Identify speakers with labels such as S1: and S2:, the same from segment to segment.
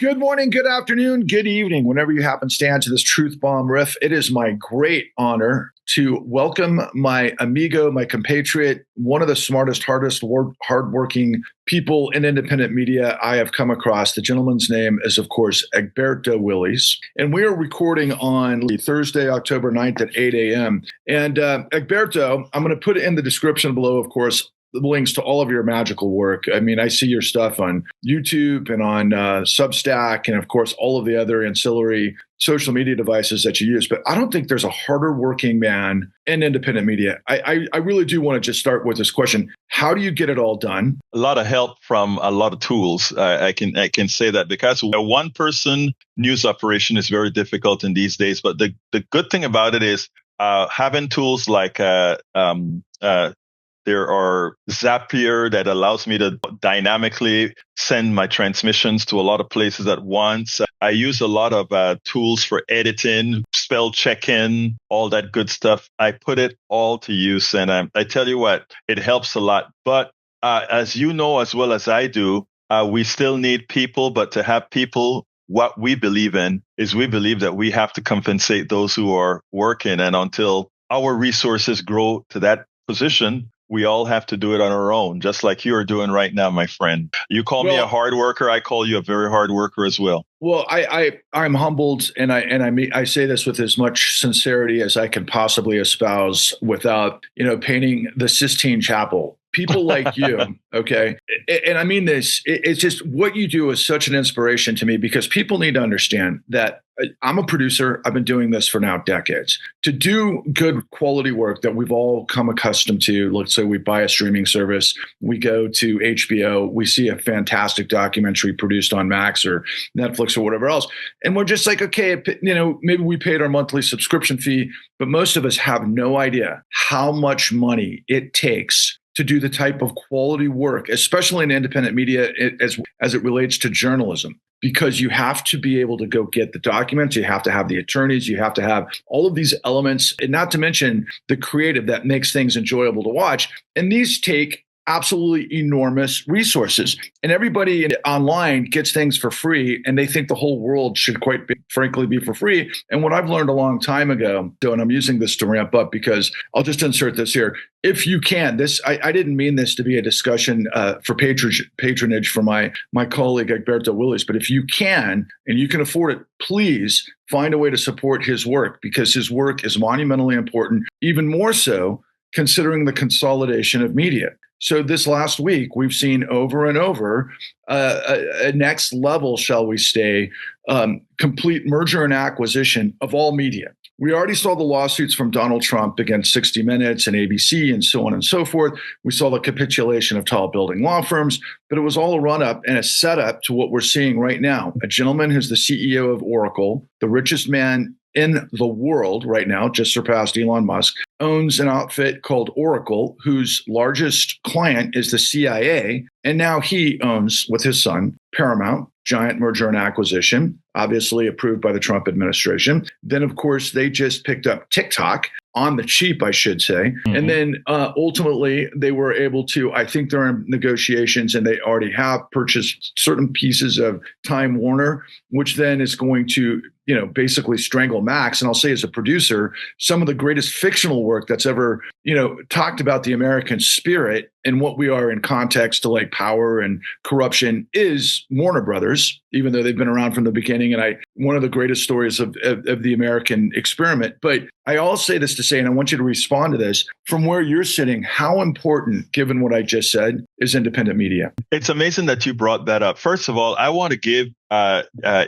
S1: Good morning, good afternoon, good evening, whenever you happen to stand to this Truth Bomb riff. It is my great honor to welcome my amigo, my compatriot, one of the smartest, hardworking people in independent media I have come across. The gentleman's name is, of course, Egberto Willies. And we are recording on Thursday, October 9th at 8 a.m. And Egberto, I'm going to put it in the description below, of course, the links to all of your magical work. I mean, I see your stuff on YouTube and on Substack and, of course, all of the other ancillary social media devices that you use. But I don't think there's a harder working man in independent media. I really do want to just start with this question. How do you get it all done?
S2: A lot of help from a lot of tools. I can say that because a one-person news operation is very difficult in these days. But the good thing about it is having tools like there are Zapier that allows me to dynamically send my transmissions to a lot of places at once. I use a lot of tools for editing, spell checking, all that good stuff. I put it all to use. And I tell you what, it helps a lot. But as you know, as well as I do, we still need people. But to have people, what we believe in is we believe that we have to compensate those who are working. And until our resources grow to that position, we all have to do it on our own, just like you are doing right now, my friend. You call me a hard worker. I call you a very hard worker as well.
S1: Well, I'm humbled, and I say this with as much sincerity as I can possibly espouse without, painting the Sistine Chapel. People like you, okay? And I mean this, it's just what you do is such an inspiration to me because people need to understand that I'm a producer. I've been doing this for now decades. To do good quality work that we've all come accustomed to, let's say we buy a streaming service, we go to HBO, we see a fantastic documentary produced on Max or Netflix or whatever else, and we're just like, okay, maybe we paid our monthly subscription fee, but most of us have no idea how much money it takes to do the type of quality work, especially in independent media as it relates to journalism, because you have to be able to go get the documents, you have to have the attorneys, you have to have all of these elements, and not to mention the creative that makes things enjoyable to watch. And these take absolutely enormous resources. And everybody online gets things for free, and they think the whole world should frankly be for free. And what I've learned a long time ago, and I'm using this to ramp up because I'll just insert this here. If you can, I didn't mean this to be a discussion for patronage for my colleague Egberto Willies, but if you can and you can afford it, please find a way to support his work because his work is monumentally important, even more so considering the consolidation of media. So this last week, we've seen over and over a next level, shall we say, complete merger and acquisition of all media. We already saw the lawsuits from Donald Trump against 60 Minutes and ABC and so on and so forth. We saw the capitulation of tall building law firms, but it was all a run-up and a setup to what we're seeing right now. A gentleman who's the CEO of Oracle, the richest man in the world right now, just surpassed Elon Musk, owns an outfit called Oracle, whose largest client is the CIA. And now he owns, with his son, Paramount, giant merger and acquisition, obviously approved by the Trump administration. Then, of course, they just picked up TikTok on the cheap, I should say. Mm-hmm. And then ultimately, they were able to, I think they're in negotiations and they already have purchased certain pieces of Time Warner, which then is going to, basically strangle Max. And I'll say as a producer, some of the greatest fictional work that's ever, talked about the American spirit and what we are in context to like power and corruption is Warner Brothers, even though they've been around from the beginning. And one of the greatest stories of the American experiment. But I all say this to say, and I want you to respond to this, from where you're sitting, how important, given what I just said, is independent media?
S2: It's amazing that you brought that up. First of all, I want to give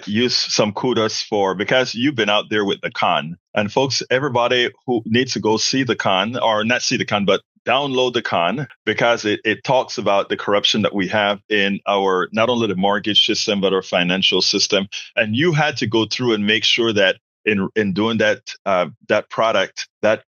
S2: you some kudos because you've been out there with the con. And folks, everybody who needs to go see the con, or not see the con, but download the con, because it talks about the corruption that we have in our, not only the mortgage system, but our financial system. And you had to go through and make sure that in doing that product, that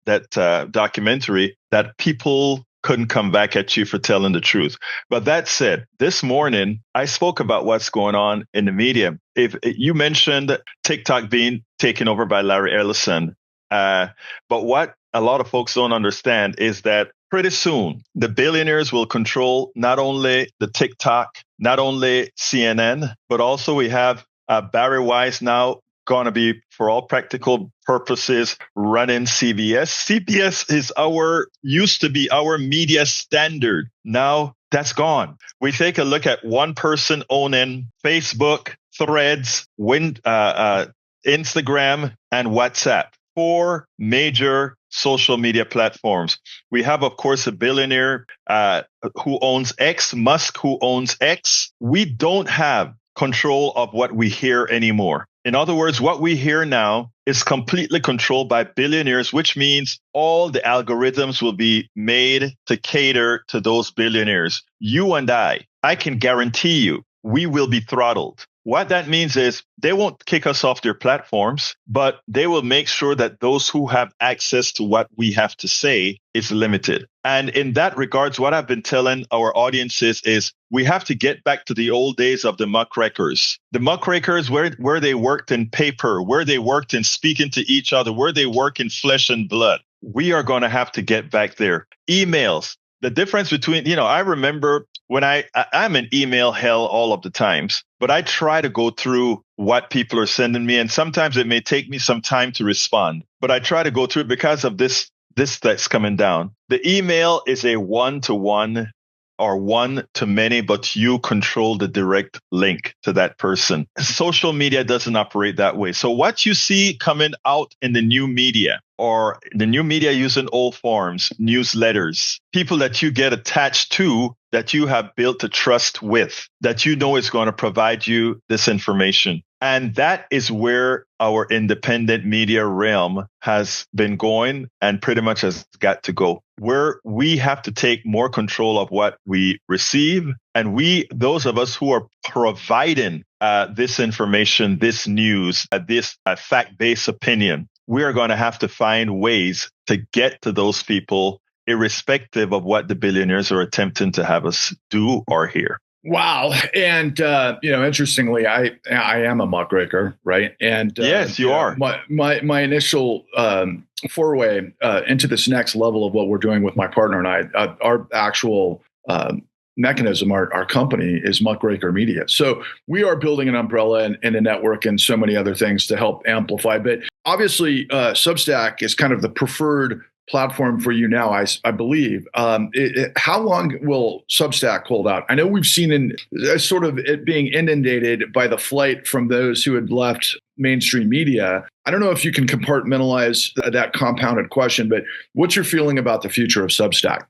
S2: documentary, that people couldn't come back at you for telling the truth. But that said, this morning, I spoke about what's going on in the media. If you mentioned TikTok being taken over by Larry Ellison, but what a lot of folks don't understand is that pretty soon, the billionaires will control not only the TikTok, not only CNN, but also we have Barry Wise now going to be, for all practical purposes, running CBS. CBS used to be our media standard. Now that's gone. We take a look at one person owning Facebook, Threads, Instagram, and WhatsApp. 4 major social media platforms. We have, of course, a billionaire who owns X, Musk, who owns X. We don't have control of what we hear anymore. In other words, what we hear now is completely controlled by billionaires, which means all the algorithms will be made to cater to those billionaires. You and I can guarantee you, we will be throttled. What that means is they won't kick us off their platforms, but they will make sure that those who have access to what we have to say is limited. And in that regards, what I've been telling our audiences is we have to get back to the old days of the Muckrakers. The Muckrakers, where they worked in paper, where they worked in speaking to each other, where they work in flesh and blood. We are going to have to get back there. Emails. The difference between, I remember when I'm in email hell all of the times, but I try to go through what people are sending me. And sometimes it may take me some time to respond, but I try to go through it because of this that's coming down. The email is a one-to-one or one-to-many, but you control the direct link to that person. Social media doesn't operate that way. So what you see coming out in the new media, or the new media using old forms, newsletters, people that you get attached to, that you have built a trust with, that you know is going to provide you this information. And that is where our independent media realm has been going and pretty much has got to go, where we have to take more control of what we receive. And those of us who are providing this information, this news, this fact-based opinion, we are going to have to find ways to get to those people, irrespective of what the billionaires are attempting to have us do or hear.
S1: Wow. And, interestingly, I am a muckraker, right? And
S2: yes, you are.
S1: My initial foray into this next level of what we're doing with my partner and I, our actual mechanism, our company is Muckraker Media. So we are building an umbrella and a network and so many other things to help amplify. But obviously, Substack is kind of the preferred platform for you now, I believe. How long will Substack hold out? I know we've seen sort of it being inundated by the flight from those who had left mainstream media. I don't know if you can compartmentalize that compounded question, but what's your feeling about the future of Substack?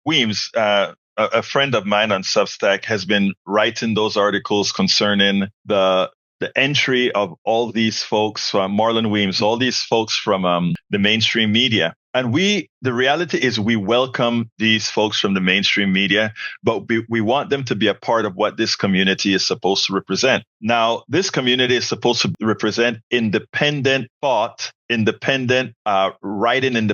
S2: Weems, a friend of mine on Substack, has been writing those articles concerning the entry of all these folks, Marlon Weems, all these folks from the mainstream media. And the reality is we welcome these folks from the mainstream media, but we want them to be a part of what this community is supposed to represent. Now, this community is supposed to represent independent thought, independent writing,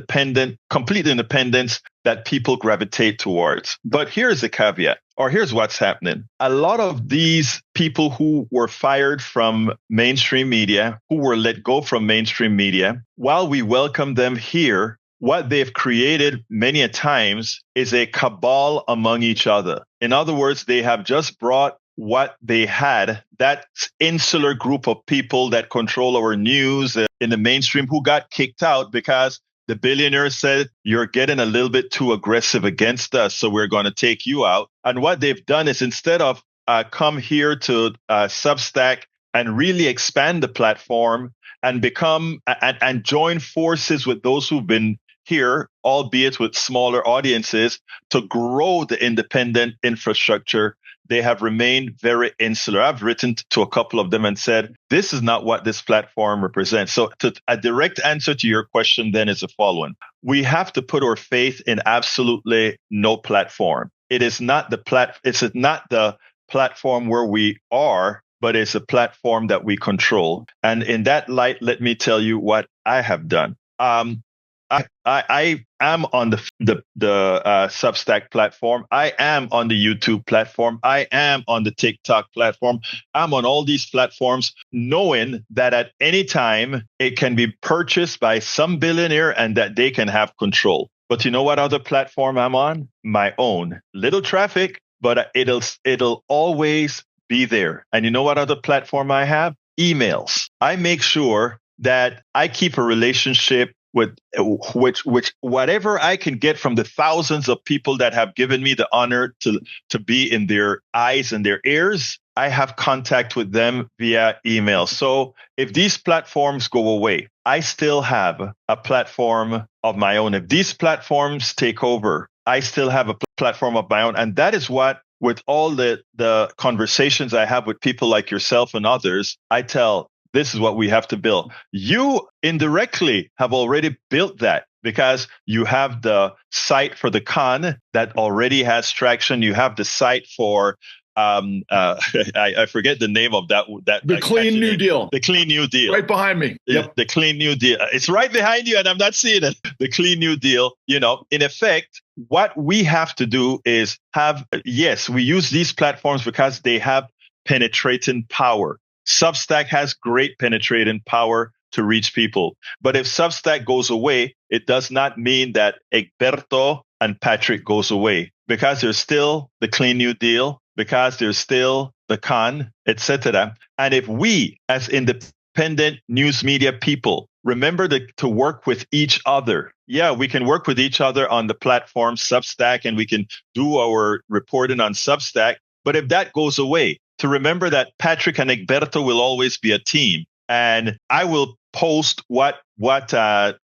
S2: complete independence that people gravitate towards. But here's the caveat, or here's what's happening. A lot of these people who were fired from mainstream media, who were let go from mainstream media, while we welcome them here, what they've created many a times is a cabal among each other. In other words, they have just brought what they had, that insular group of people that control our news in the mainstream, who got kicked out because the billionaire said, you're getting a little bit too aggressive against us, so we're going to take you out. And what they've done is, instead of come here to Substack and really expand the platform and become and join forces with those who've been here, albeit with smaller audiences, to grow the independent infrastructure, they have remained very insular. I've written to a couple of them and said, this is not what this platform represents. So a direct answer to your question then is the following. We have to put our faith in absolutely no platform. It is not the platform where we are, but it's a platform that we control. And in that light, let me tell you what I have done. I am on the Substack platform. I am on the YouTube platform. I am on the TikTok platform. I'm on all these platforms, knowing that at any time it can be purchased by some billionaire and that they can have control. But you know what other platform I'm on? My own. Little traffic, but it'll always be there. And you know what other platform I have? Emails. I make sure that I keep a relationship with which whatever I can get from the thousands of people that have given me the honor to be in their eyes and their ears. I have contact with them via email. So if these platforms go away, I still have a platform of my own. If these platforms take over, I still have a platform of my own. And that is what, with all the conversations I have with people like yourself and others, I tell, this is what we have to build. You indirectly have already built that because you have the site for the con that already has traction. You have the site for I forget the name of that.
S1: The Clean New Deal.
S2: The Clean New Deal.
S1: Right behind me. Yep.
S2: The Clean New Deal. It's right behind you and I'm not seeing it. The Clean New Deal. In effect, what we have to do is yes, we use these platforms because they have penetrating power. Substack has great penetrating power to reach people. But if Substack goes away, it does not mean that Egberto and Patrick goes away because there's still the Clean New Deal, because there's still the con, etc. And if we, as independent news media people, remember to work with each other. Yeah, we can work with each other on the platform Substack and we can do our reporting on Substack. But if that goes away, to remember that Patrick and Egberto will always be a team. And I will post what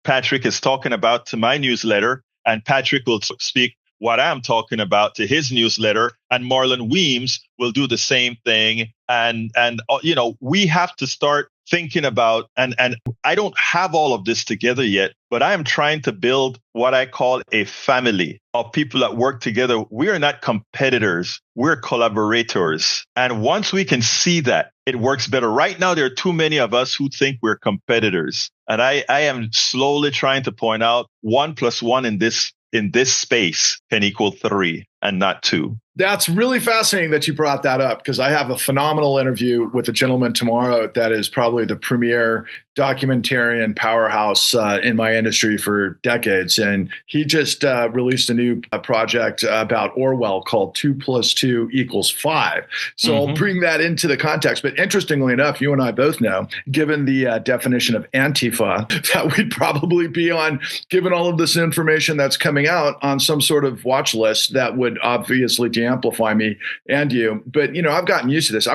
S2: Patrick is talking about to my newsletter, and Patrick will speak what I'm talking about to his newsletter, and Marlon Weems will do the same thing. And we have to start thinking about, and I don't have all of this together yet, but I am trying to build what I call a family of people that work together. We are not competitors. We're collaborators. And once we can see that, it works better. Right now, there are too many of us who think we're competitors. And I am slowly trying to point out 1 + 1 in this space can equal 3 and not 2.
S1: That's really fascinating that you brought that up, because I have a phenomenal interview with a gentleman tomorrow that is probably the premier documentarian powerhouse in my industry for decades. And he just released a new project about Orwell called 2 + 2 = 5. So I'll bring that into the context. But interestingly enough, you and I both know, given the definition of Antifa, that we'd probably be on, given all of this information that's coming out, on some sort of watch list that would obviously de-amplify me and you. But, I've gotten used to this.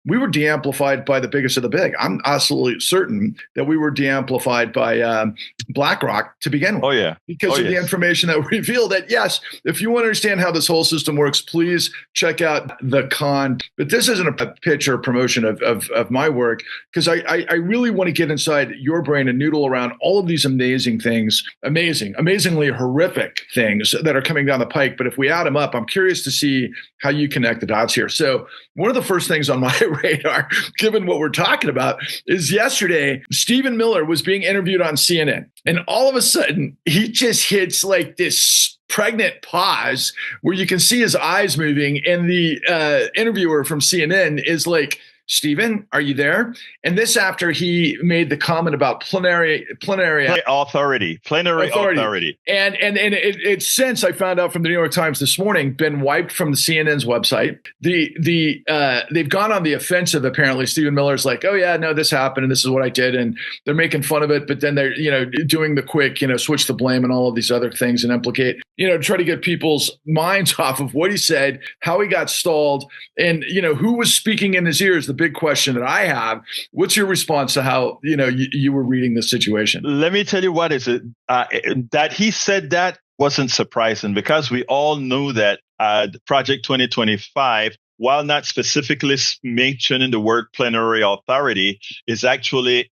S1: We were de-amplified by the biggest of the big. I'm absolutely certain that we were de-amplified by BlackRock to begin with.
S2: Oh, yeah.
S1: Because of the information that revealed that, yes, if you want to understand how this whole system works, please check out The Con. But this isn't a pitch or promotion of my work, because I really want to get inside your brain and noodle around all of these amazing things, amazingly horrific things that are coming down the pike. But if we add them up, I'm curious to see how you connect the dots here. So one of the first things on my radar, given what we're talking about, is yesterday, Stephen Miller was being interviewed on CNN. And all of a sudden, he just hits like this pregnant pause where you can see his eyes moving. And the interviewer from CNN is like, Stephen, are you there? And this after he made the comment about plenary
S2: authority.
S1: And it's since, I found out from the New York Times this morning, been wiped from the CNN's website. They've gone on the offensive. Apparently, Stephen Miller's like, oh yeah, no, this happened and this is what I did, and they're making fun of it. But then they're doing the quick switch the blame and all of these other things and implicate try to get people's minds off of what he said, how he got stalled, and who was speaking in his ears. The big question that I have: what's your response to how you were reading the situation?
S2: Let me tell you what is it that he said that wasn't surprising, because we all knew that Project 2025, while not specifically mentioning the word plenary authority, is actually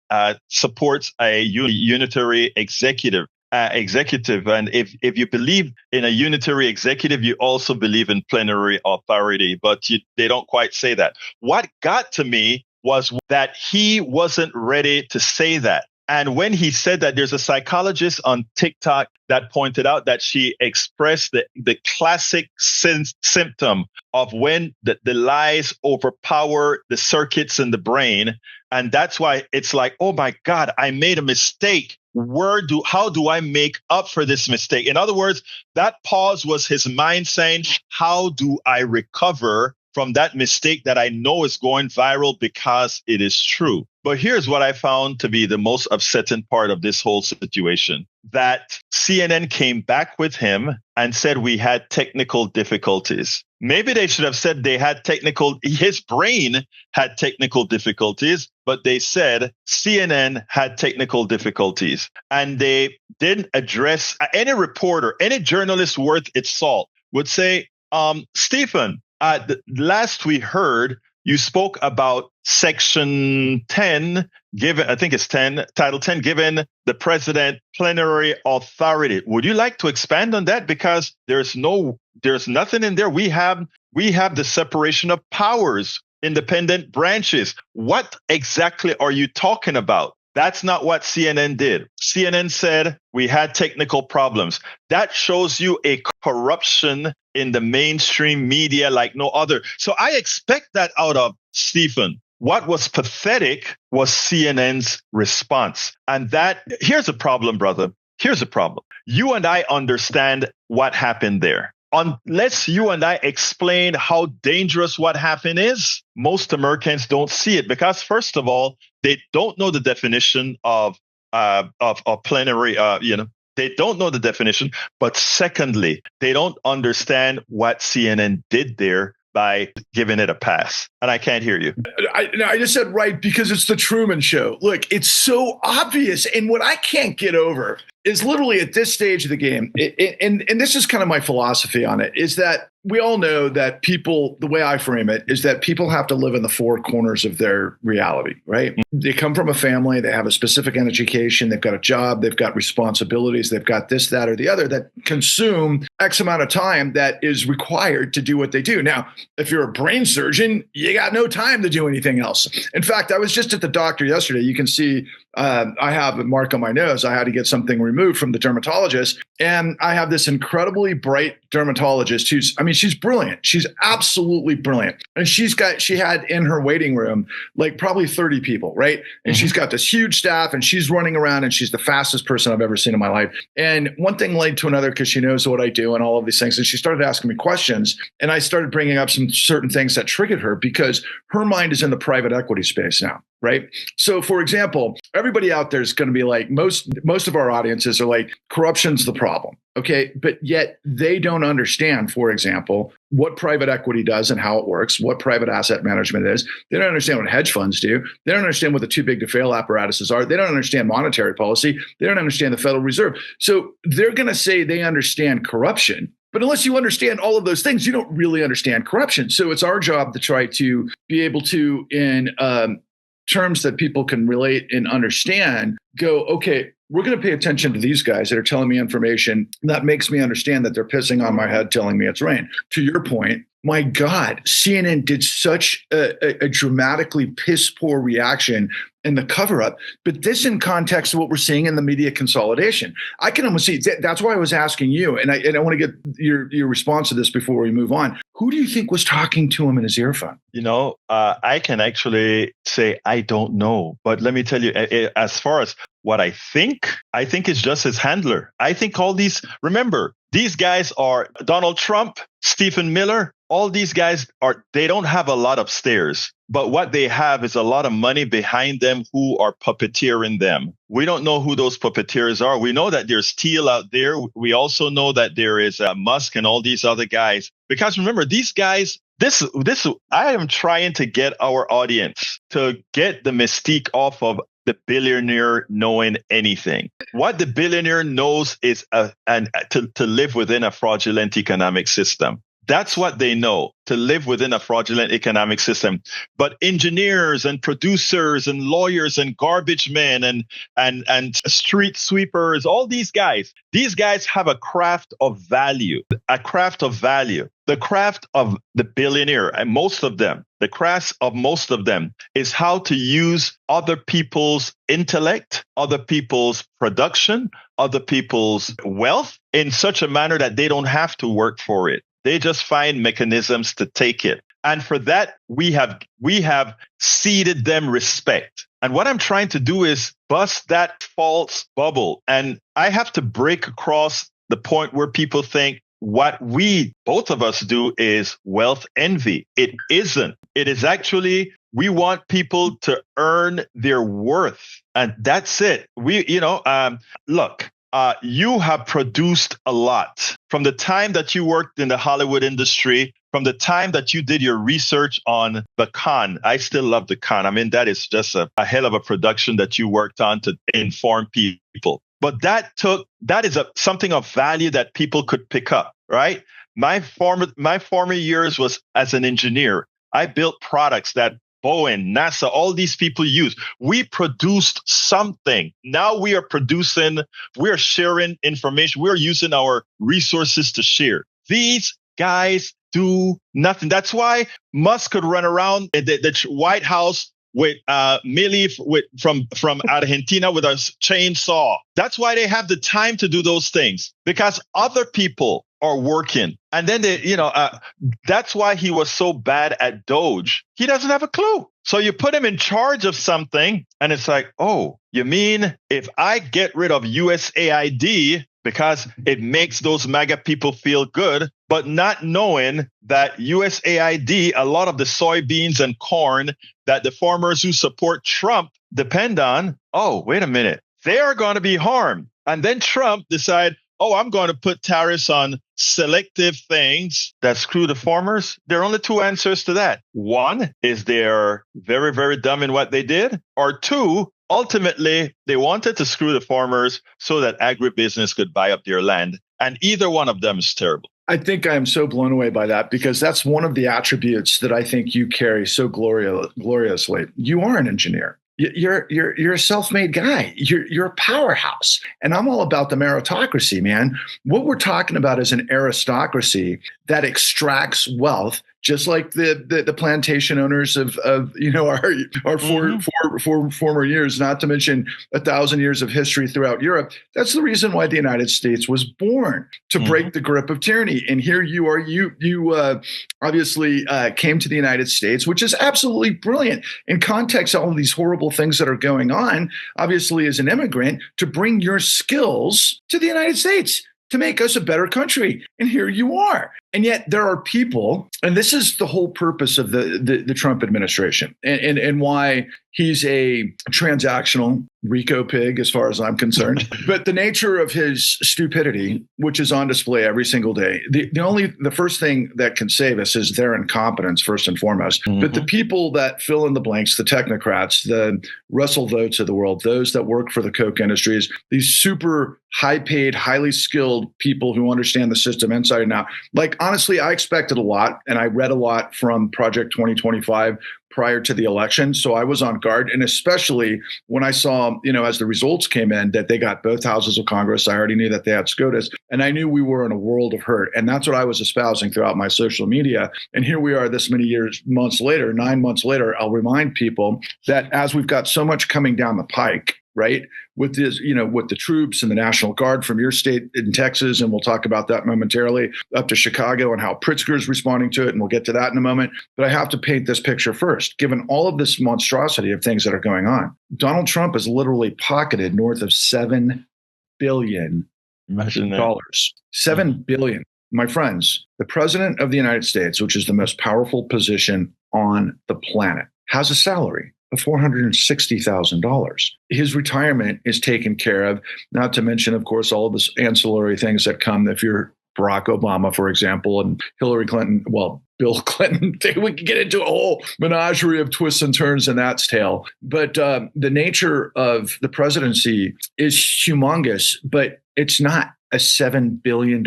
S2: supports a unitary executive. And if you believe in a unitary executive, you also believe in plenary authority, but they don't quite say that. What got to me was that he wasn't ready to say that. And when he said that, there's a psychologist on TikTok that pointed out that she expressed the classic symptom of when the lies overpower the circuits in the brain. And that's why it's like, oh my God, I made a mistake. How do I make up for this mistake? In other words, that pause was his mind saying, how do I recover from that mistake that I know is going viral because it is true. But here's what I found to be the most upsetting part of this whole situation, that CNN came back with him and said we had technical difficulties. Maybe they should have said his brain had technical difficulties, but they said CNN had technical difficulties. And they didn't address any reporter, any journalist worth its salt would say, Stephen, last we heard, you spoke about Section 10, Title 10, given the president plenary authority. Would you like to expand on that? Because there's nothing in there. We have the separation of powers, independent branches. What exactly are you talking about? That's not what CNN did. CNN said we had technical problems. That shows you a corruption in the mainstream media like no other. So I expect that out of Stephen. What was pathetic was CNN's response. And here's a problem, brother. Here's a problem. You and I understand what happened there. Unless you and I explain how dangerous what happened is, most Americans don't see it because, first of all, they don't know the definition of plenary. They don't know the definition. But secondly, they don't understand what CNN did there by giving it a pass. And I can't hear you.
S1: I just said right because it's the Truman Show. Look, it's so obvious. And what I can't get over is literally at this stage of the game, and this is kind of my philosophy on it, is that we all know that people, the way I frame it, is that people have to live in the four corners of their reality, right? They come from a family, they have a specific education, they've got a job, they've got responsibilities, they've got this, that, or the other that consume X amount of time that is required to do what they do. Now, if you're a brain surgeon, you got no time to do anything else. In fact, I was just at the doctor yesterday. You can see I have a mark on my nose. I had to get something removed from the dermatologist. And I have this incredibly bright dermatologist she's brilliant. She's absolutely brilliant. And she had in her waiting room, like probably 30 people, right? And she's got this huge staff and she's running around and she's the fastest person I've ever seen in my life. And one thing led to another because she knows what I do and all of these things. And she started asking me questions and I started bringing up some certain things that triggered her because her mind is in the private equity space now. Right. So, for example, everybody out there is going to be like most of our audiences are like corruption's the problem. OK, but yet they don't understand, for example, what private equity does and how it works, what private asset management is. They don't understand what hedge funds do. They don't understand what the too big to fail apparatuses are. They don't understand monetary policy. They don't understand the Federal Reserve. So they're going to say they understand corruption. But unless you understand all of those things, you don't really understand corruption. So it's our job to try to be able to, in terms that people can relate and understand, go, okay, we're going to pay attention to these guys that are telling me information that makes me understand that they're pissing on my head telling me it's rain. To your point, my God, CNN did such a dramatically piss poor reaction in the cover up. But this in context of what we're seeing in the media consolidation, I can almost see that's why I was asking you. And I want to get your response to this before we move on. Who do you think was talking to him in his earphone?
S2: I can actually say I don't know. But let me tell you, as far as what I think it's just his handler. I think remember, these guys are Donald Trump, Stephen Miller. All these guys they don't have a lot upstairs, but what they have is a lot of money behind them who are puppeteering them. We don't know who those puppeteers are. We know that there's Thiel out there. We also know that there is Musk and all these other guys. Because remember, these guys, I am trying to get our audience to get the mystique off of the billionaire knowing anything. What the billionaire knows is to live within a fraudulent economic system. That's what they know, to live within a fraudulent economic system. But engineers and producers and lawyers and garbage men and street sweepers, all these guys have a craft of value, The craft of the billionaire, and the craft of most of them is how to use other people's intellect, other people's production, other people's wealth in such a manner that they don't have to work for it. They just find mechanisms to take it. And for that, we have ceded them respect. And what I'm trying to do is bust that false bubble. And I have to break across the point where people think, what we, both of us, do is wealth envy. It isn't. It is actually, we want people to earn their worth. And that's it. Look, you have produced a lot from the time that you worked in the Hollywood industry, from the time that you did your research on the con. I still love the con. I mean, that is just a hell of a production that you worked on to inform people. But that is something of value that people could pick up, right? My former years was as an engineer. I built products that Boeing, NASA, all these people use. We produced something. Now we are sharing information. We're using our resources to share. These guys do nothing. That's why Musk could run around the White House with Millie from Argentina with a chainsaw. That's why they have the time to do those things, because other people are working. And then that's why he was so bad at Doge. He doesn't have a clue. So you put him in charge of something, and it's like, oh, you mean if I get rid of USAID because it makes those MAGA people feel good, but not knowing that USAID, a lot of the soybeans and corn that the farmers who support Trump depend on, oh, wait a minute, they are going to be harmed. And then Trump decide, oh, I'm going to put tariffs on selective things that screw the farmers. There are only two answers to that. One is they're very, very dumb in what they did. Or two, ultimately, they wanted to screw the farmers so that agribusiness could buy up their land. And either one of them is terrible.
S1: I think I'm so blown away by that, because that's one of the attributes that I think you carry so gloriously. You are an engineer. You're a self-made guy. You're a powerhouse. And I'm all about the meritocracy, man. What we're talking about is an aristocracy that extracts wealth, just like the plantation owners of our former years, not to mention 1,000 years of history throughout Europe. That's the reason why the United States was born, to break the grip of tyranny. And here you are, you obviously came to the United States, which is absolutely brilliant in context of all of these horrible things that are going on, obviously as an immigrant, to bring your skills to the United States to make us a better country. And here you are. And yet there are people, and this is the whole purpose of the Trump administration, and why he's a transactional Rico pig, as far as I'm concerned. But the nature of his stupidity, which is on display every single day, the first thing that can save us is their incompetence, first and foremost. But the people that fill in the blanks, the technocrats, the Russell Votes of the world, those that work for the Coke industries, these super high-paid, highly skilled people who understand the system inside and out. Like, honestly, I expected a lot, and I read a lot from Project 2025 prior to the election. So I was on guard. And especially when I saw, as the results came in, that they got both houses of Congress, I already knew that they had SCOTUS. And I knew we were in a world of hurt. And that's what I was espousing throughout my social media. And here we are this many months later, 9 months later, I'll remind people that as we've got so much coming down the pike, right, with this, with the troops and the National Guard from your state in Texas, and we'll talk about that momentarily, up to Chicago and how Pritzker is responding to it, and we'll get to that in a moment. But I have to paint this picture first. Given all of this monstrosity of things that are going on, Donald Trump has literally pocketed north of $7 billion.
S2: Imagine that.
S1: $7 billion. My friends, the president of the United States, which is the most powerful position on the planet, has a salary of $460,000. His retirement is taken care of, not to mention, of course, all of the ancillary things that come if you're Barack Obama, for example, and Hillary Clinton, Bill Clinton. We could get into a whole menagerie of twists and turns in that tale. But the nature of the presidency is humongous, but it's not a $7 billion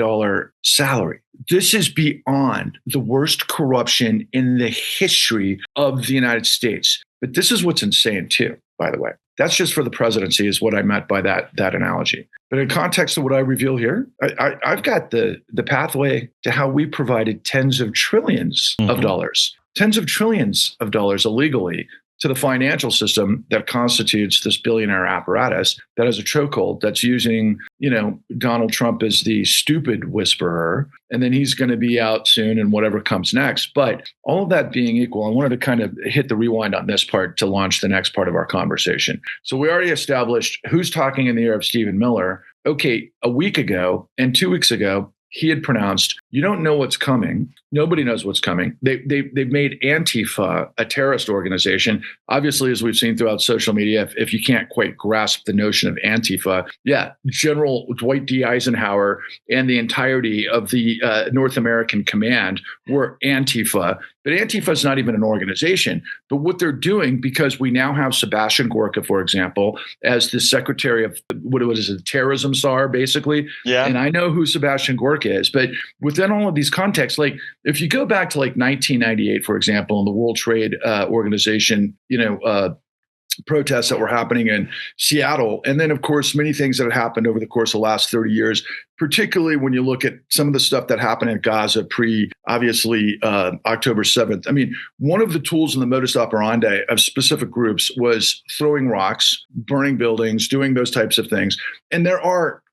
S1: salary. This is beyond the worst corruption in the history of the United States. But this is what's insane too, by the way. That's just for the presidency is what I meant by that analogy. But in context of what I reveal here, I've got the pathway to how we provided tens of trillions of dollars illegally to the financial system that constitutes this billionaire apparatus that has a chokehold that's using, Donald Trump as the stupid whisperer. And then he's going to be out soon and whatever comes next. But all of that being equal, I wanted to kind of hit the rewind on this part to launch the next part of our conversation. So we already established who's talking in the ear of Stephen Miller. Okay, a week ago and 2 weeks ago, he had pronounced, you don't know what's coming. Nobody knows what's coming. They've made Antifa a terrorist organization. Obviously, as we've seen throughout social media, if you can't quite grasp the notion of Antifa, General Dwight D. Eisenhower and the entirety of the North American Command were Antifa. But Antifa is not even an organization. But what they're doing, because we now have Sebastian Gorka, for example, as the secretary of what was it, terrorism czar, basically.
S2: Yeah.
S1: And I know who Sebastian Gorka is. But within all of these contexts, like if you go back to like 1998, for example, in the World Trade Organization, protests that were happening in Seattle. And then, of course, many things that had happened over the course of the last 30 years, particularly when you look at some of the stuff that happened in Gaza obviously, October 7th. I mean, one of the tools in the modus operandi of specific groups was throwing rocks, burning buildings, doing those types of things. And there are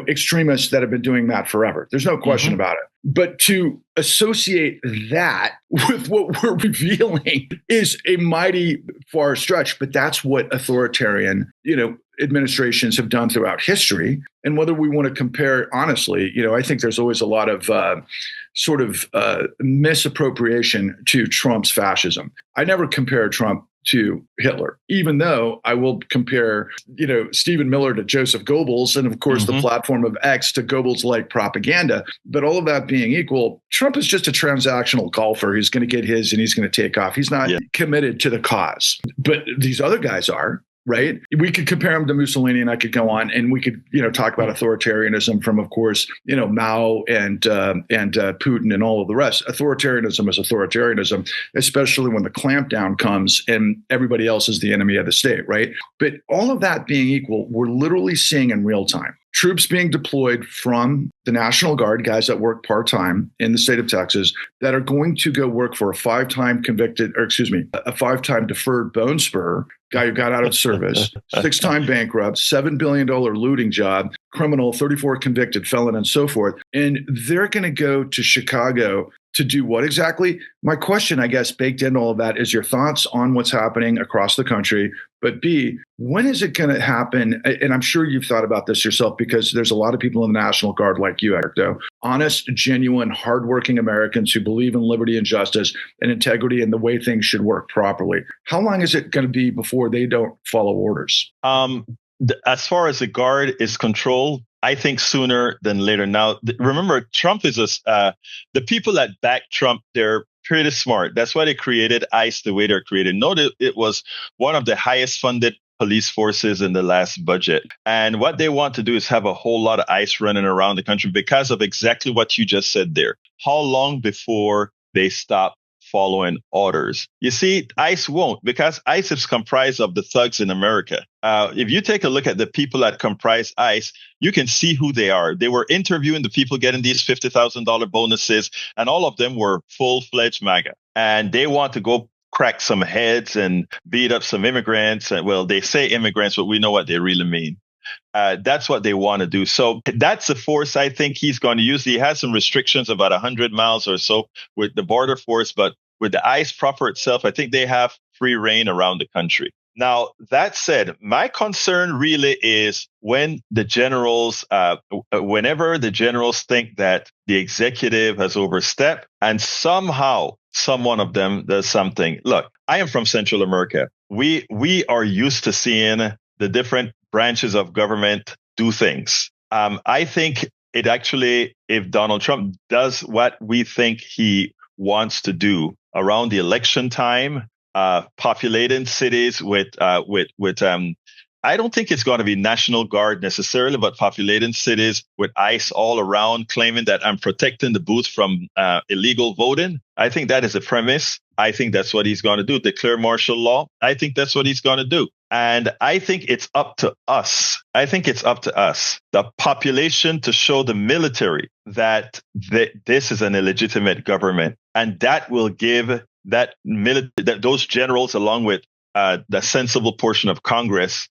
S1: extremists that have been doing that forever. There's no question about it. But to associate that with what we're revealing is a mighty far stretch. But that's what authoritarian, administrations have done throughout history. And whether we want to compare, honestly, I think there's always a lot of misappropriation to Trump's fascism. I never compare Trump to Hitler, even though I will compare, Stephen Miller to Joseph Goebbels, and of course the platform of X to Goebbels-like propaganda. But all of that being equal, Trump is just a transactional golfer. He's going to get his and he's going to take off. He's not committed to the cause. But these other guys are. Right. We could compare him to Mussolini, and I could go on, and we could, talk about authoritarianism from, of course, Mao and Putin and all of the rest. Authoritarianism is authoritarianism, especially when the clampdown comes and everybody else is the enemy of the state. Right. But all of that being equal, we're literally seeing in real time troops being deployed from the National Guard, guys that work part-time in the state of Texas, that are going to go work for a five-time deferred bone spur guy who got out of service, 6-time bankrupt, $7 billion looting job, criminal, 34 convicted felon, and so forth. And they're going to go to Chicago to do what exactly? My question, I guess, baked into all of that is your thoughts on what's happening across the country. But B, when is it going to happen? And I'm sure you've thought about this yourself, because there's a lot of people in the National Guard like you, Egberto, honest, genuine, hardworking Americans who believe in liberty and justice and integrity and the way things should work properly. How long is it going to be before they don't follow orders?
S2: As far as the Guard is controlled, I think sooner than later. Now, remember, Trump is the people that back Trump, they're pretty smart. That's why they created ICE the way they're created. Note it was one of the highest funded police forces in the last budget. And what they want to do is have a whole lot of ICE running around the country because of exactly what you just said there. How long before they stop following orders? You see, ICE won't, because ICE is comprised of the thugs in America. If you take a look at the people that comprise ICE, you can see who they are. They were interviewing the people getting these $50,000 bonuses, and all of them were full-fledged MAGA. And they want to go crack some heads and beat up some immigrants. Well, they say immigrants, but we know what they really mean. That's what they want to do. So that's the force I think he's going to use. He has some restrictions, about 100 miles or so with the border force, but with the ICE proper itself, I think they have free reign around the country. Now, that said, my concern really is when the generals, whenever the generals think that the executive has overstepped and somehow some one of them does something. Look, I am from Central America. We are used to seeing the different branches of government do things. I think it actually, if Donald Trump does what we think he wants to do around the election time, populating cities with I don't think it's going to be National Guard necessarily, but populating cities with ICE all around, claiming that I'm protecting the booth from illegal voting. I think that is a premise. I think that's what he's going to do. Declare martial law. I think that's what he's going to do. And I think it's up to us. The population, to show the military that this is an illegitimate government. And that will give those generals, along with the sensible portion of Congress,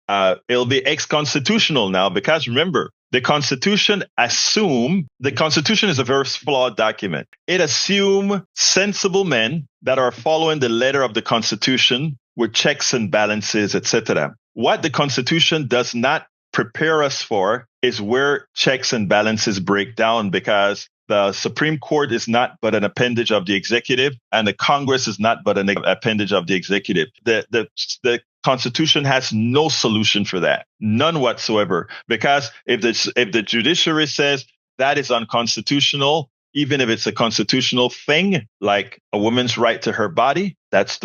S2: it'll be ex-constitutional now, because remember, the Constitution is a very flawed document. It assumes sensible men that are following the letter of the Constitution with checks and balances, etc. What the Constitution does not prepare us for is where checks and balances break down, because the Supreme Court is not but an appendage of the executive, and the Congress is not but an appendage of the executive. The Constitution has no solution for that, none whatsoever. Because if the judiciary says that is unconstitutional, even if it's a constitutional thing, like a woman's right to her body, that's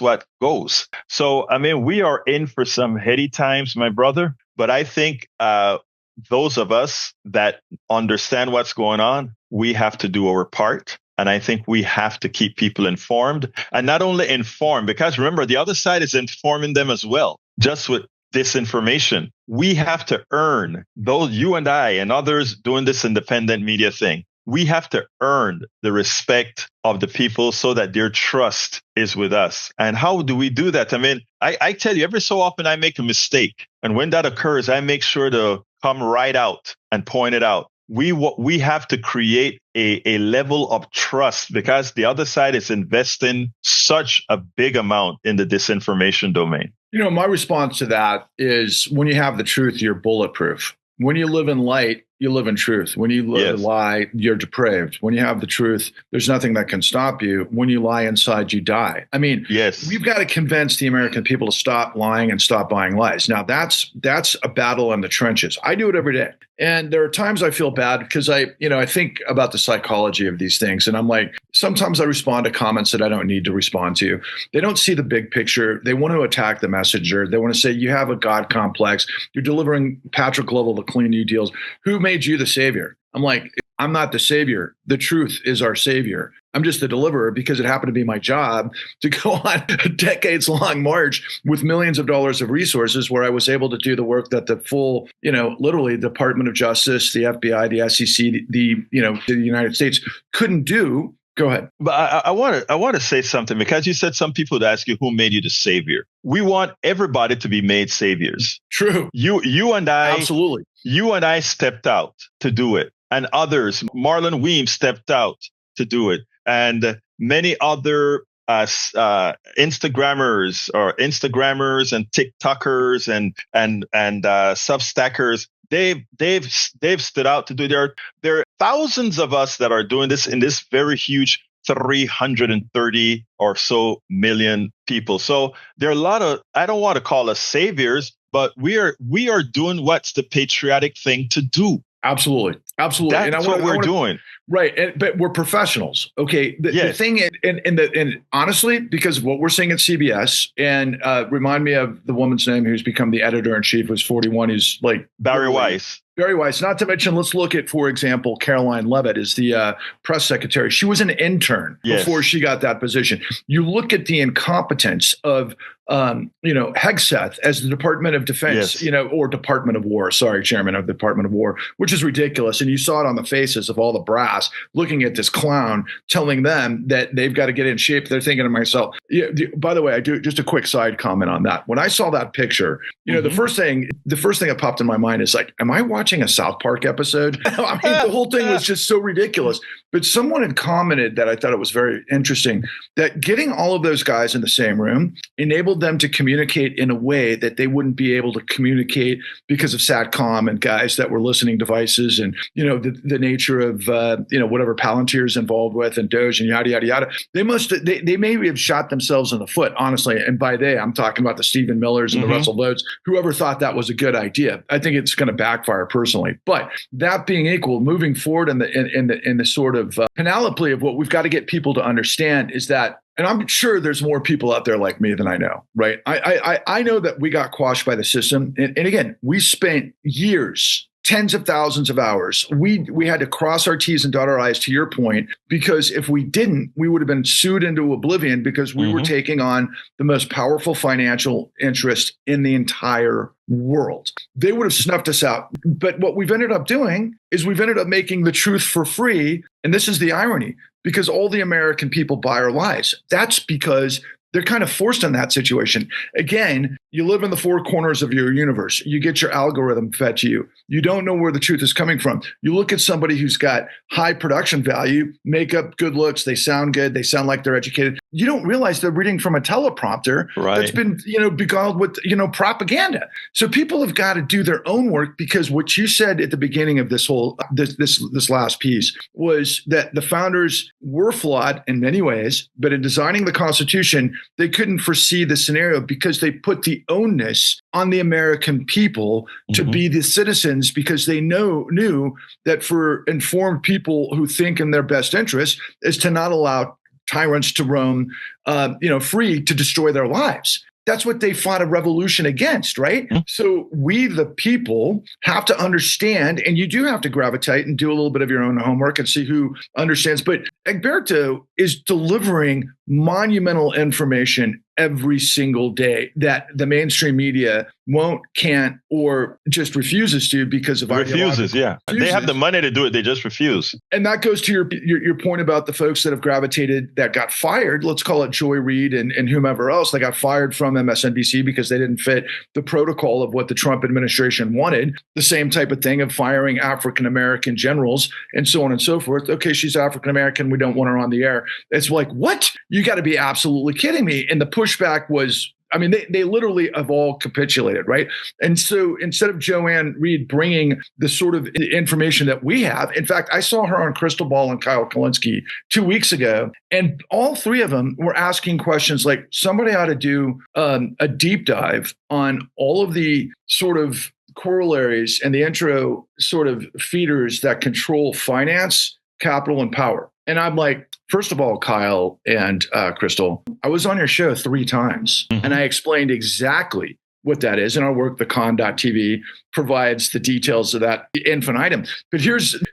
S2: what goes. So, I mean, we are in for some heady times, my brother. But I think those of us that understand what's going on, we have to do our part. And I think we have to keep people informed, and not only informed, because remember, the other side is informing them as well, just with disinformation. We have to earn, those, you and I and others doing this independent media thing, we have to earn the respect of the people so that their trust is with us. And how do we do that? I mean, I tell you, every so often I make a mistake. And when that occurs, I make sure to come right out and point it out. We have to create a level of trust, because the other side is investing such a big amount in the disinformation domain.
S1: You know, my response to that is, when you have the truth, you're bulletproof. When you live in light, you live in truth. When you lie, you're depraved. When you have the truth, there's nothing that can stop you. When you lie inside, you die. I mean,
S2: yes,
S1: we've got to convince the American people to stop lying and stop buying lies. Now, that's a battle in the trenches. I do it every day. And there are times I feel bad because I think about the psychology of these things. And I'm like, sometimes I respond to comments that I don't need to respond to. They don't see the big picture. They want to attack the messenger. They want to say, you have a God complex. You're delivering Patrick Lovell the clean new deals. Who made you the savior? I'm like, I'm not the savior. The truth is our savior. I'm just the deliverer, because it happened to be my job to go on a decades-long march with millions of dollars of resources, where I was able to do the work that the full, literally Department of Justice, the FBI, the SEC, the United States couldn't do. Go ahead.
S2: But I want to say something, because you said some people would ask you, who made you the savior? We want everybody to be made saviors.
S1: True.
S2: You and I.
S1: Absolutely. You
S2: and I stepped out to do it. And others, Marlon Weems stepped out to do it. And many other Instagrammers and TikTokers and Substackers, they've stood out to do. There are thousands of us that are doing this in this very huge 330 or so million people. So there are a lot of, I don't want to call us saviors, but we are doing what's the patriotic thing to do.
S1: Absolutely.
S2: That's what we're doing.
S1: Right. But we're professionals. Okay. The thing, and honestly, because of what we're seeing at CBS, and remind me of the woman's name who's become the editor-in-chief, who's 41. He's like
S2: Barry Weiss.
S1: Very wise. Not to mention, let's look at, for example, Caroline Leavitt is the press secretary. She was an intern before she got that position. You look at the incompetence of, Hegseth as the Department of Defense, or Department of War. Sorry, Chairman of the Department of War, which is ridiculous. And you saw it on the faces of all the brass looking at this clown, telling them that they've got to get in shape. They're thinking to myself, by the way, I do just a quick side comment on that. When I saw that picture, the first thing that popped in my mind is like, am I watching a South Park episode? I mean, the whole thing was just so ridiculous. But someone had commented that I thought it was very interesting, that getting all of those guys in the same room enabled them to communicate in a way that they wouldn't be able to communicate because of SATCOM and guys that were listening devices and, the nature of, whatever Palantir's involved with and Doge and yada, yada, yada. They maybe have shot themselves in the foot, honestly. And by they, I'm talking about the Stephen Millers and the Russell Votes, whoever thought that was a good idea. I think it's going to backfire personally. But that being equal, moving forward in the sort of panoply of what we've got to get people to understand is that, and I'm sure there's more people out there like me than I know, right? I know that we got quashed by the system. And again, we spent years, tens of thousands of hours. We had to cross our T's and dot our I's, to your point, because if we didn't, we would have been sued into oblivion, because we were taking on the most powerful financial interest in the entire world. They would have snuffed us out. But what we've ended up doing is we've ended up making the truth for free. And this is the irony, because all the American people buy our lies. That's because they're kind of forced in that situation. Again, you live in the four corners of your universe. You get your algorithm fed to you. You don't know where the truth is coming from. You look at somebody who's got high production value, makeup, good looks, they sound good, they sound like they're educated. you don't realize they're reading from a teleprompter that's been, beguiled with, propaganda. So people have got to do their own work, because what you said at the beginning of this whole, this last piece was that the founders were flawed in many ways, but in designing the Constitution, they couldn't foresee the scenario because they put the onus on the American people to be the citizens, because they knew that for informed people who think in their best interest is to not allow tyrants to roam, free to destroy their lives. That's what they fought a revolution against, right? So we, the people, have to understand, and you do have to gravitate and do a little bit of your own homework and see who understands. But Egberto is delivering monumental information every single day that the mainstream media can't, or just refuses to because of
S2: refuses. Yeah, they have the money to do it. They just refuse.
S1: And that goes to your point about the folks that have gravitated, that got fired. Let's call it Joy Reid and whomever else. They got fired from MSNBC because they didn't fit the protocol of what the Trump administration wanted. The same type of thing of firing African-American generals and so on and so forth. Okay, she's African-American. We don't want her on the air. It's like, what? You got to be absolutely kidding me. And the pushback was, they literally have all capitulated, right? And so instead of Joanne Reed bringing the sort of information that we have, in fact, I saw her on Crystal Ball and Kyle Kulinski 2 weeks ago, and all three of them were asking questions like, somebody ought to do a deep dive on all of the sort of corollaries and the intro sort of feeders that control finance, capital, and power. And I'm like, first of all, Kyle and Crystal, I was on your show 3 times, and I explained exactly what that is. In our work, the con.tv provides the details of that infinitum. But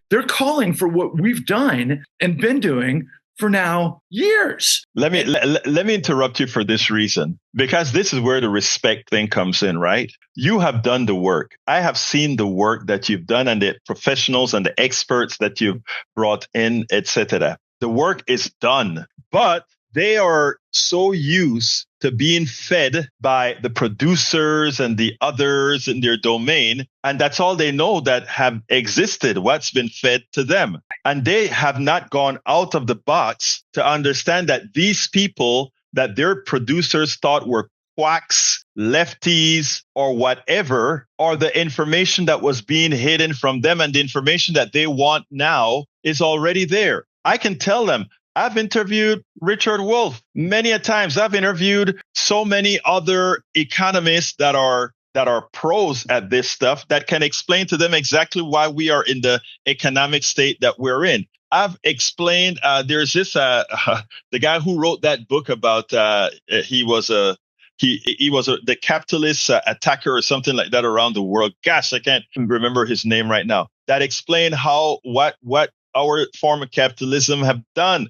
S1: they're calling for what we've done and been doing for now years.
S2: Let me interrupt you for this reason, because this is where the respect thing comes in, right? You have done the work. I have seen the work that you've done and the professionals and the experts that you've brought in, etc. The work is done, but they are so used to being fed by the producers and the others in their domain. And that's all they know that have existed, what's been fed to them. And they have not gone out of the box to understand that these people that their producers thought were quacks, lefties, or whatever, are the information that was being hidden from them. And the information that they want now is already there. I can tell them, I've interviewed Richard Wolff many a times. I've interviewed so many other economists that are pros at this stuff that can explain to them exactly why we are in the economic state that we're in. I've explained, there's this, the guy who wrote that book about, he was the capitalist attacker or something like that around the world. Gosh, I can't remember his name right now. That explained what our form of capitalism have done.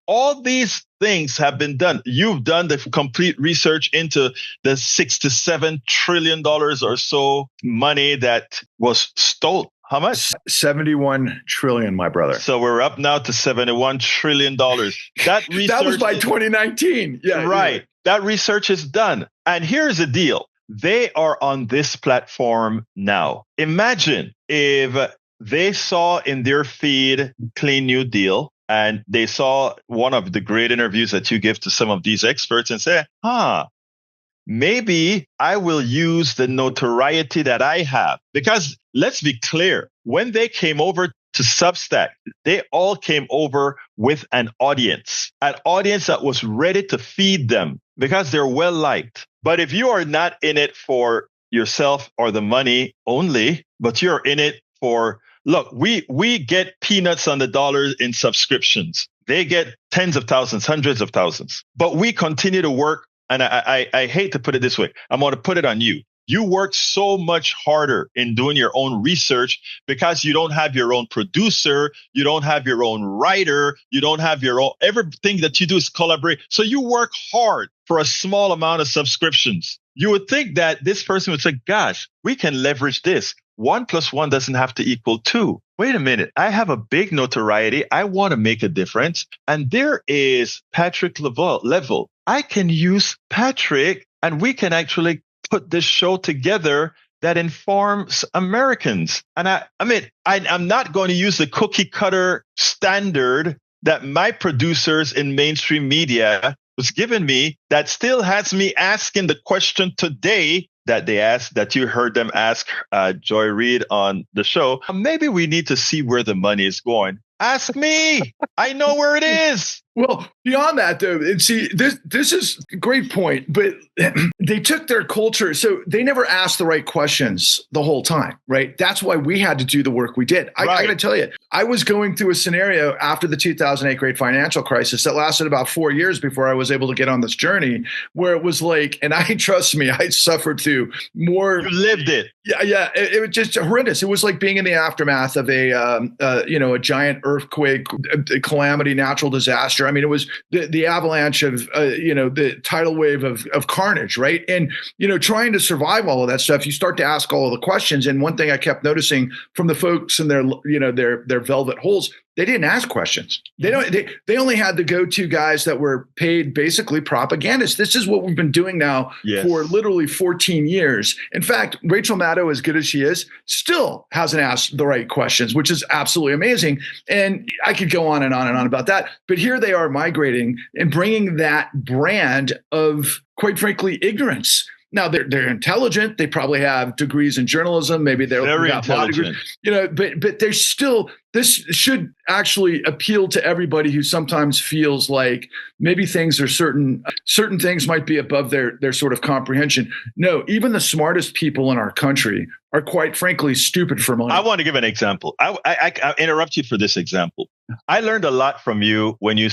S2: All these things have been done. You've done the complete research into the $6 to $7 trillion or so money that was stolen. How much?
S1: 71 trillion, my brother.
S2: So we're up now to $71 trillion. That research
S1: that was by 2019. Yeah,
S2: right. Yeah. That research is done. And here's the deal. They are on this platform now. Imagine if they saw in their feed Clean New Deal, and they saw one of the great interviews that you give to some of these experts and say, maybe I will use the notoriety that I have. Because let's be clear, when they came over to Substack, they all came over with an audience that was ready to feed them because they're well liked. But if you are not in it for yourself or the money only, but you're in it for, look, we get peanuts on the dollar in subscriptions. They get tens of thousands, hundreds of thousands. But we continue to work, and I hate to put it this way. I'm going to put it on you. You work so much harder in doing your own research because you don't have your own producer, you don't have your own writer, you don't have your own, everything that you do is collaborate. So you work hard for a small amount of subscriptions. You would think that this person would say, gosh, we can leverage this. 1 + 1 doesn't have to equal 2. Wait a minute. I have a big notoriety. I want to make a difference. And there is Patrick Lovell. I can use Patrick and we can actually put this show together that informs Americans. And I'm not going to use the cookie cutter standard that my producers in mainstream media was giving me that still has me asking the question today that they asked, that you heard them ask Joy Reid on the show. Maybe we need to see where the money is going. Ask me. I know where it is.
S1: Well, beyond that, though, and see, this is a great point, but they took their culture. So they never asked the right questions the whole time, right? That's why we had to do the work we did. I got to tell you, I was going through a scenario after the 2008 great financial crisis that lasted about 4 years before I was able to get on this journey where it was like, and trust me, I suffered through more.
S2: You lived it.
S1: Yeah. It was just horrendous. It was like being in the aftermath of a giant earthquake, a calamity, natural disaster. I mean, it was the avalanche of, the tidal wave of carnage, right? And, trying to survive all of that stuff, you start to ask all of the questions. And one thing I kept noticing from the folks in their velvet holes, they didn't ask questions. They only had the go-to guys that were paid basically propagandists. This is what we've been doing now for literally 14 years. In fact, Rachel Maddow, as good as she is, still hasn't asked the right questions, which is absolutely amazing. And I could go on and on and on about that. But here they are migrating and bringing that brand of, quite frankly, ignorance. Now they're intelligent. They probably have degrees in journalism. Maybe they're
S2: very intelligent.
S1: But they're still. This should actually appeal to everybody who sometimes feels like maybe things are certain things might be above their sort of comprehension. No, even the smartest people in our country are quite frankly stupid for money.
S2: I want to give an example. I interrupt you for this example. I learned a lot from you when you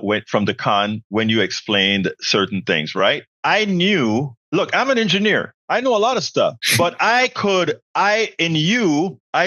S2: went from the con, when you explained certain things, right? I knew. Look, I'm an engineer. I know a lot of stuff, but I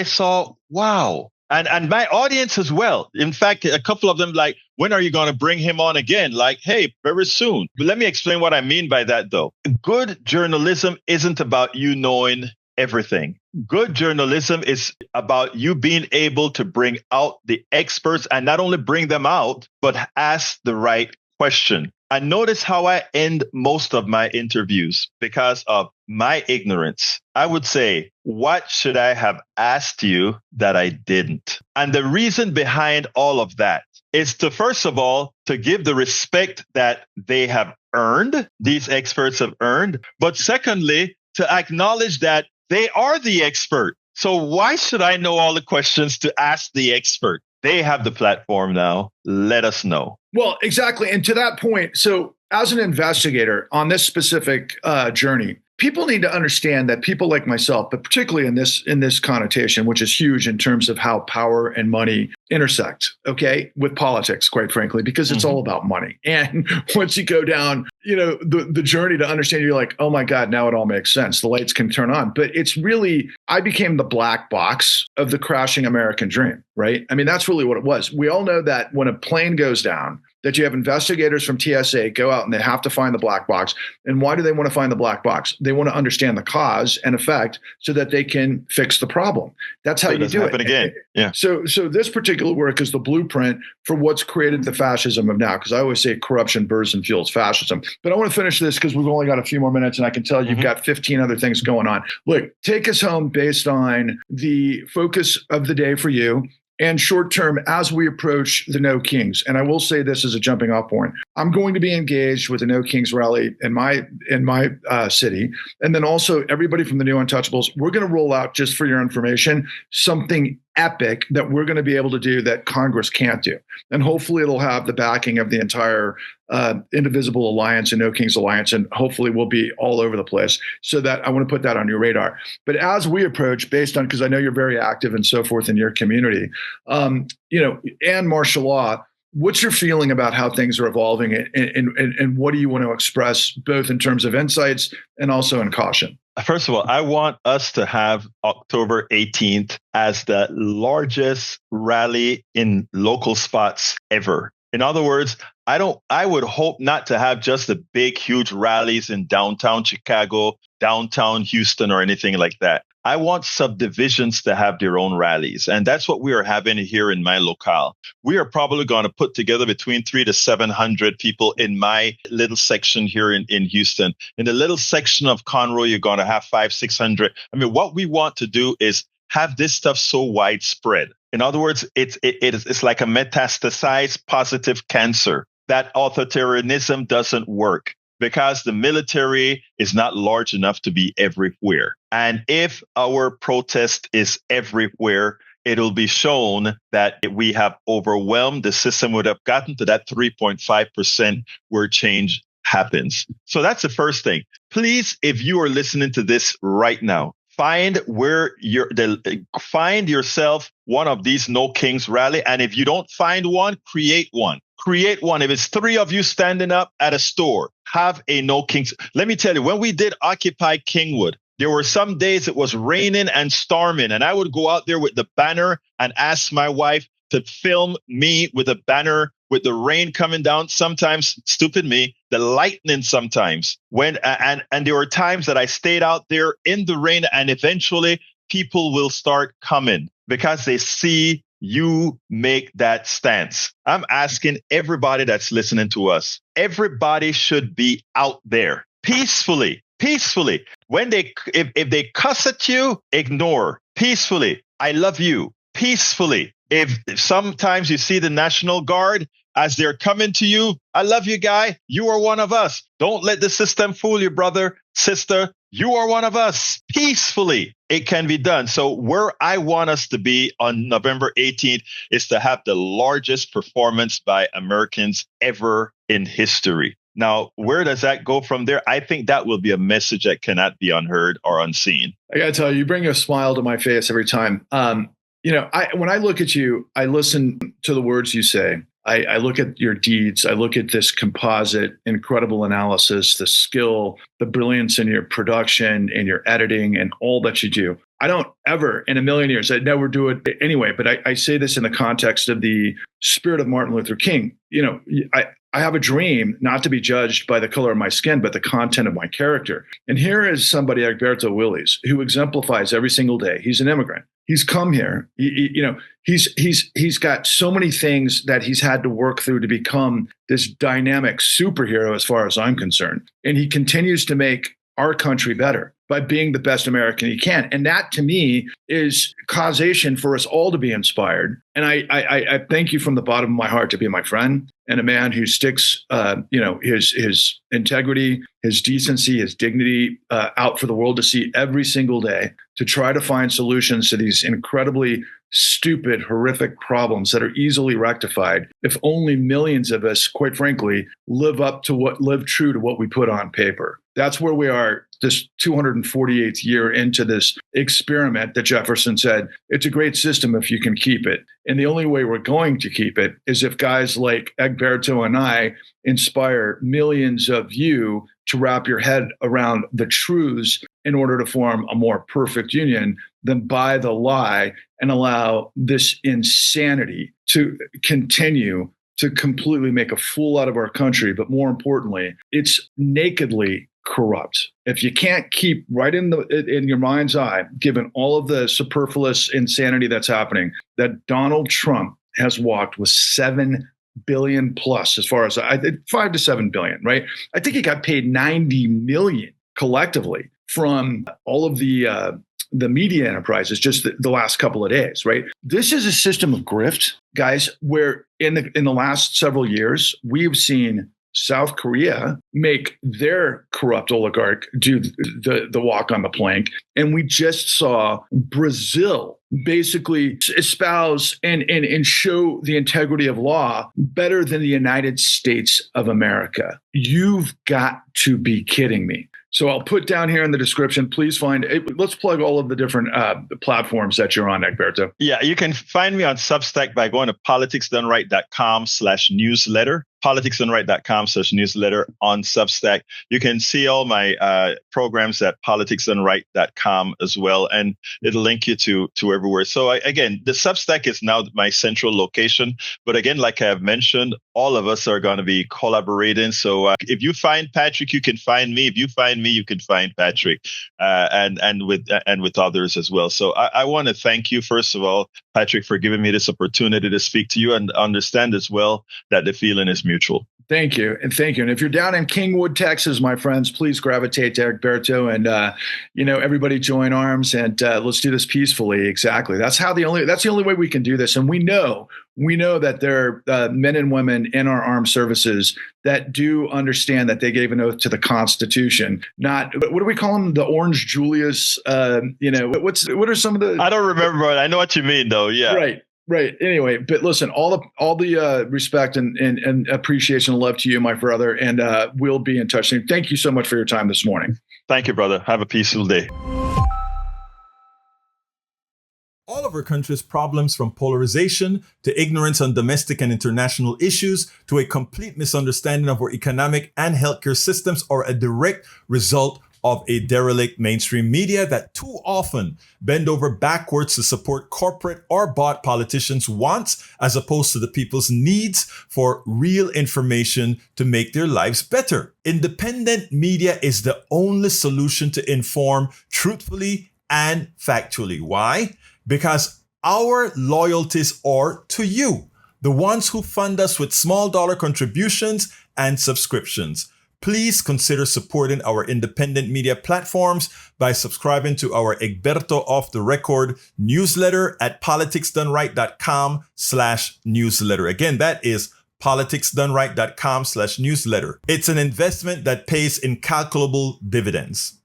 S2: saw, wow. And my audience as well. In fact, a couple of them like, when are you going to bring him on again? Like, hey, very soon. But let me explain what I mean by that, though. Good journalism isn't about you knowing everything. Good journalism is about you being able to bring out the experts and not only bring them out, but ask the right question. And notice how I end most of my interviews because of my ignorance. I would say, what should I have asked you that I didn't? And the reason behind all of that is to, first of all, to give the respect that they have earned, these experts have earned. But secondly, to acknowledge that they are the expert. So why should I know all the questions to ask the expert? They have the platform now. Let us know.
S1: Well, exactly. And to that point, so as an investigator on this specific journey, people need to understand that people like myself, but particularly in this connotation, which is huge in terms of how power and money intersect, okay, with politics, quite frankly, because it's all about money. And once you go down, the journey to understand, you're like, oh my God, now it all makes sense. The lights can turn on. But it's really, I became the black box of the crashing American dream, right? I mean, that's really what it was. We all know that when a plane goes down, that you have investigators from TSA go out and they have to find the black box. And why do they want to find the black box? They want to understand the cause and effect so that they can fix the problem. That's how you do it.
S2: Again. Yeah.
S1: So this particular work is the blueprint for what's created the fascism of now. Because I always say corruption burns and fuels fascism. But I want to finish this because we've only got a few more minutes and I can tell you've got 15 other things going on. Look, take us home based on the focus of the day for you. And short term, as we approach the No Kings, and I will say this as a jumping off point, I'm going to be engaged with the No Kings rally in my city, and then also everybody from the New Untouchables. We're going to roll out, just for your information, something epic that we're going to be able to do that Congress can't do, and hopefully it'll have the backing of the entire Indivisible Alliance and No Kings Alliance, and hopefully we'll be all over the place. So that I want to put that on your radar. But as we approach, based on, because I know you're very active and so forth in your community, and martial law, what's your feeling about how things are evolving, and what do you want to express both in terms of insights and also in caution?
S2: First of all, I want us to have October 18th as the largest rally in local spots ever. In other words, I would hope not to have just the big, huge rallies in downtown Chicago, downtown Houston, or anything like that. I want subdivisions to have their own rallies. And that's what we are having here in my locale. We are probably going to put together between 300 to 700 people in my little section here in Houston. In the little section of Conroe, you're going to have 500, 600. I mean, what we want to do is have this stuff so widespread. In other words, it's like a metastasized positive cancer. That authoritarianism doesn't work because the military is not large enough to be everywhere. And if our protest is everywhere, it'll be shown that we have overwhelmed the system, would have gotten to that 3.5% where change happens. So that's the first thing. Please, if you are listening to this right now, find yourself one of these No Kings rally. And if you don't find one, create one. Create one. If it's 3 of you standing up at a store, have a No Kings. Let me tell you, when we did Occupy Kingwood, there were some days it was raining and storming, and I would go out there with the banner and ask my wife to film me with a banner with the rain coming down. Sometimes, stupid me, the lightning sometimes. And there were times that I stayed out there in the rain, and eventually people will start coming because they see you make that stance. I'm asking everybody that's listening to us, everybody should be out there peacefully. If they cuss at you, ignore peacefully. I love you peacefully. If sometimes you see the National Guard as they're coming to you, I love you, guy. You are one of us. Don't let the system fool you, brother, sister. You are one of us. Peacefully, it can be done. So where I want us to be on November 18th is to have the largest performance by Americans ever in history. Now, where does that go from there? I think that will be a message that cannot be unheard or unseen.
S1: I got to tell you, you bring a smile to my face every time. When I look at you, I listen to the words you say. I look at your deeds. I look at this composite, incredible analysis, the skill, the brilliance in your production and your editing and all that you do. I don't ever in a million years, I'd never do it anyway, but I say this in the context of the spirit of Martin Luther King. I have a dream not to be judged by the color of my skin, but the content of my character. And here is somebody, Egberto Willies, who exemplifies every single day. He's an immigrant. He's come here. He's got so many things that he's had to work through to become this dynamic superhero, as far as I'm concerned. And he continues to make our country better by being the best American he can. And that, to me, is causation for us all to be inspired. And I thank you from the bottom of my heart to be my friend and a man who sticks, his integrity, his decency, his dignity out for the world to see every single day, to try to find solutions to these incredibly stupid, horrific problems that are easily rectified if only millions of us, quite frankly, live true to what we put on paper. That's where we are this 248th year into this experiment that Jefferson said, it's a great system if you can keep it. And the only way we're going to keep it is if guys like Egberto and I inspire millions of you to wrap your head around the truths in order to form a more perfect union than buy the lie and allow this insanity to continue to completely make a fool out of our country. But more importantly, it's nakedly corrupt. If you can't keep right in your mind's eye, given all of the superfluous insanity that's happening, that Donald Trump has walked with 7 billion plus, as far as 5 to 7 billion, right? I think he got paid 90 million collectively from all of the media enterprises just the last couple of days, right? This is a system of grift, guys, where in the last several years, we've seen South Korea make their corrupt oligarch do the walk on the plank. And we just saw Brazil basically espouse and show the integrity of law better than the United States of America. You've got to be kidding me. So I'll put down here in the description, please find it. Let's plug all of the different platforms that you're on, Egberto.
S2: Yeah, you can find me on Substack by going to politicsdoneright.com/newsletter. politicsdoneright.com/newsletter on Substack. You can see all my programs at politicsdoneright.com as well, and it'll link you to everywhere. So again, the Substack is now my central location. But again, like I have mentioned, all of us are going to be collaborating. So if you find Patrick, you can find me. If you find me, you can find Patrick, and with others as well. So I want to thank you, first of all, Patrick, for giving me this opportunity to speak to you and understand as well that the feeling is mutual.
S1: Thank you. And thank you. And if you're down in Kingwood, Texas, my friends, please gravitate to Egberto and, everybody join arms and let's do this peacefully. Exactly. That's the only way we can do this. And we know that there are men and women in our armed services that do understand that they gave an oath to the Constitution. Not, what do we call them? The Orange Julius, what are some of the...
S2: I don't remember. I know what you mean, though. Yeah.
S1: Right. Anyway, but listen, all the respect and appreciation and love to you, my brother, and we'll be in touch soon. Thank you so much for your time this morning.
S2: Thank you, brother. Have a peaceful day.
S3: All of our country's problems, from polarization to ignorance on domestic and international issues to a complete misunderstanding of our economic and healthcare systems, are a direct result of a derelict mainstream media that too often bend over backwards to support corporate or bought politicians' wants as opposed to the people's needs for real information to make their lives better. Independent media is the only solution to inform truthfully and factually. Why? Because our loyalties are to you, the ones who fund us with small dollar contributions and subscriptions. Please consider supporting our independent media platforms by subscribing to our Egberto Off the Record newsletter at politicsdoneright.com/newsletter. Again, that is politicsdoneright.com/newsletter. It's an investment that pays incalculable dividends.